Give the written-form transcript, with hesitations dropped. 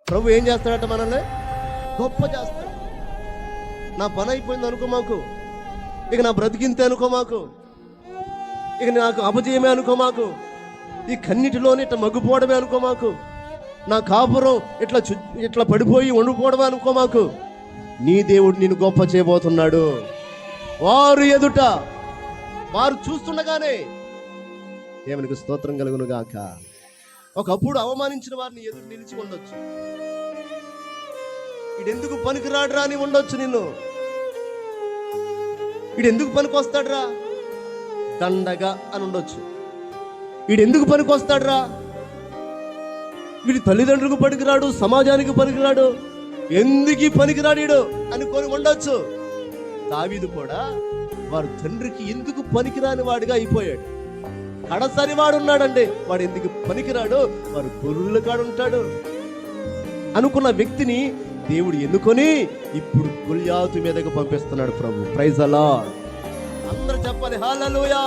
ప్రభు ఏం చేస్తాడట? మనల్ని గొప్ప చేస్తాడు. నా పని అయిపోయింది అనుకో మాకు, ఇక నా బ్రతికింతే అనుకో మాకు, ఇక నాకు అపజయమే అనుకో మాకు, ఈ కన్నిటిలోనే ఇట్లా మగ్గిపోవడమే అనుకో మాకు, నా కాపురం ఇట్లా పడిపోయి వండిపోవడమే అనుకో మాకు. నీ దేవుడు నిన్ను గొప్ప చేయబోతున్నాడు. వారు ఎదుట, వారు చూస్తుండగానే దేవునికి స్తోత్రం కలుగును గాక. ఒకప్పుడు అవమానించిన వారిని ఎదురు నిలిచి ఉండొచ్చు. ఈడెందుకు పనికిరాడు రా అని ఉండొచ్చు. నిన్ను ఈడెందుకు పనికి వస్తాడు రా దండగా అని ఉండొచ్చు. వీడెందుకు పనికి వస్తాడు రా, వీడి తల్లిదండ్రులకు పనికిరాడు, సమాజానికి పనికిరాడు, ఎందుకు పనికిరాడు వీడు అనుకొని ఉండొచ్చు. దావీదు కూడా వారు తండ్రికి ఎందుకు పనికిరాని వాడిగా అయిపోయాడు. కడసరి వాడు ఉన్నాడండి, వాడు ఎందుకు పనికిరాడు, వారు గొర్రెల కాడు ఉంటాడు అనుకున్న వ్యక్తిని దేవుడు ఎన్నుకొని ఇప్పుడు గొల్యాతు మీదకు పంపిస్తున్నాడు ప్రభు. Praise the lord. అందరూ చెప్పాలి హల్లెలూయా.